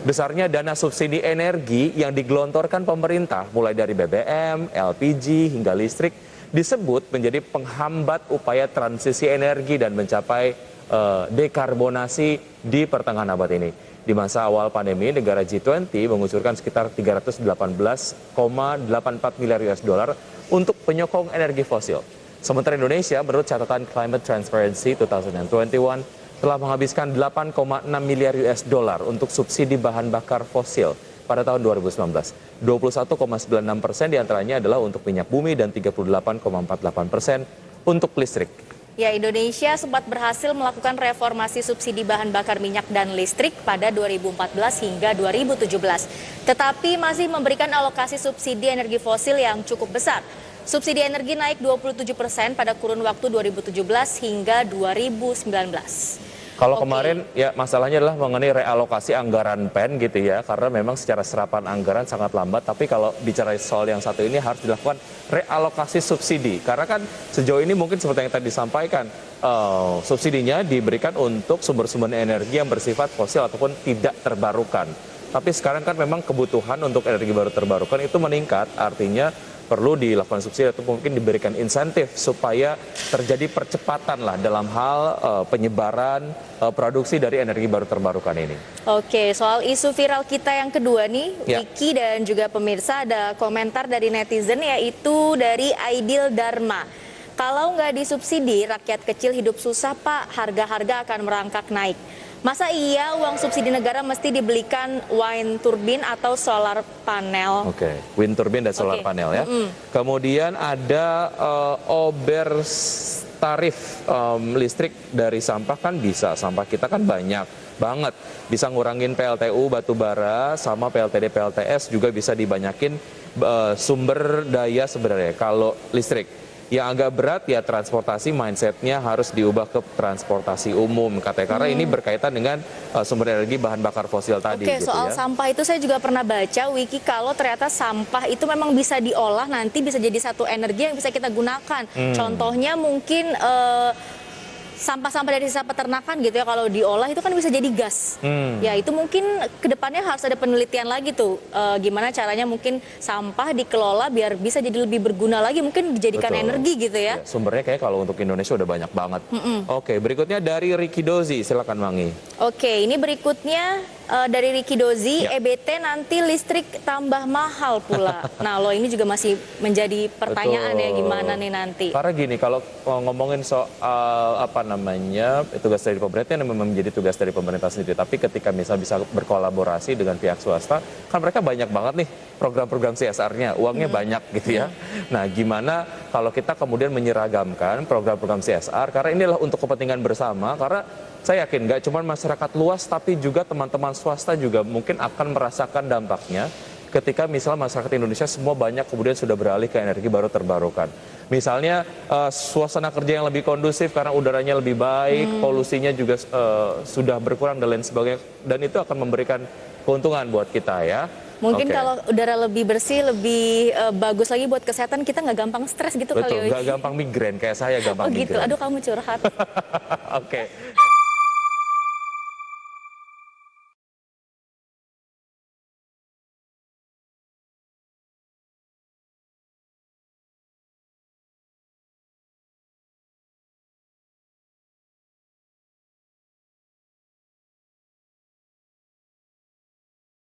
Besarnya dana subsidi energi yang digelontorkan pemerintah mulai dari BBM, LPG hingga listrik disebut menjadi penghambat upaya transisi energi dan mencapai dekarbonasi di pertengahan abad ini. Di masa awal pandemi, negara G20 mengucurkan sekitar 318,84 miliar US dollar untuk penyokong energi fosil. Sementara Indonesia, menurut catatan Climate Transparency 2021, telah menghabiskan 8,6 miliar US dollar untuk subsidi bahan bakar fosil pada tahun 2019. 21,96% diantaranya adalah untuk minyak bumi dan 38,48% untuk listrik. Ya, Indonesia sempat berhasil melakukan reformasi subsidi bahan bakar minyak dan listrik pada 2014 hingga 2017. Tetapi masih memberikan alokasi subsidi energi fosil yang cukup besar. Subsidi energi naik 27% pada kurun waktu 2017 hingga 2019. Kalau kemarin ya masalahnya adalah mengenai realokasi anggaran PEN gitu ya, karena memang secara serapan anggaran sangat lambat. Tapi kalau bicara soal yang satu ini harus dilakukan realokasi subsidi, karena kan sejauh ini mungkin seperti yang tadi disampaikan, subsidinya diberikan untuk sumber-sumber energi yang bersifat fosil ataupun tidak terbarukan. Tapi sekarang kan memang kebutuhan untuk energi baru terbarukan itu meningkat, artinya perlu dilakukan subsidi atau mungkin diberikan insentif supaya terjadi percepatan lah dalam hal penyebaran produksi dari energi baru terbarukan ini. Oke, soal isu viral kita yang kedua nih, Wiki dan juga pemirsa, ada komentar dari netizen yaitu dari Aidil Dharma. Kalau nggak disubsidi, rakyat kecil hidup susah Pak, harga-harga akan merangkak naik. Masa iya uang subsidi negara mesti dibelikan wind turbin atau solar panel? Oke, wind turbin dan solar panel ya. Kemudian ada tarif listrik dari sampah kan bisa. Sampah kita kan banyak banget. Bisa ngurangin PLTU batubara sama PLTD PLTS juga bisa dibanyakin sumber daya sebenarnya. Kalau listrik yang agak berat ya transportasi, mindsetnya harus diubah ke transportasi umum katanya, karena ini berkaitan dengan sumber energi bahan bakar fosil tadi. Oke, gitu soal sampah itu saya juga pernah baca, Wiki, kalau ternyata sampah itu memang bisa diolah, nanti bisa jadi satu energi yang bisa kita gunakan. Contohnya mungkin sampah-sampah dari sisa peternakan gitu ya, kalau diolah itu kan bisa jadi gas. Ya itu mungkin kedepannya harus ada penelitian lagi tuh, gimana caranya mungkin sampah dikelola biar bisa jadi lebih berguna lagi, mungkin dijadikan energi gitu ya. Sumbernya kayak kalau untuk Indonesia udah banyak banget. Oke, berikutnya dari Ricky Dozi, silakan Mangi. Oke, ini berikutnya dari Ricky Dozi, EBT nanti listrik tambah mahal pula. Nah, lo ini juga masih menjadi pertanyaan ya, gimana nih nanti? Karena gini, kalau ngomongin soal tugas dari pemerintah yang memang menjadi tugas dari pemerintah sendiri. Tapi ketika misal bisa berkolaborasi dengan pihak swasta, kan mereka banyak banget nih program-program CSR-nya, uangnya banyak gitu ya. Nah, gimana kalau kita kemudian menyeragamkan program-program CSR, karena inilah untuk kepentingan bersama, karena saya yakin nggak cuma masyarakat luas, tapi juga teman-teman swasta juga mungkin akan merasakan dampaknya ketika misalnya masyarakat Indonesia semua banyak kemudian sudah beralih ke energi baru terbarukan. Misalnya suasana kerja yang lebih kondusif karena udaranya lebih baik, polusinya juga sudah berkurang dan lain sebagainya. Dan itu akan memberikan keuntungan buat kita ya. Mungkin kalau udara lebih bersih, lebih bagus lagi buat kesehatan, kita nggak gampang stres gitu. Betul, nggak gampang migrain kayak saya gampang migrain. Oh gitu, aduh kamu curhat. Oke.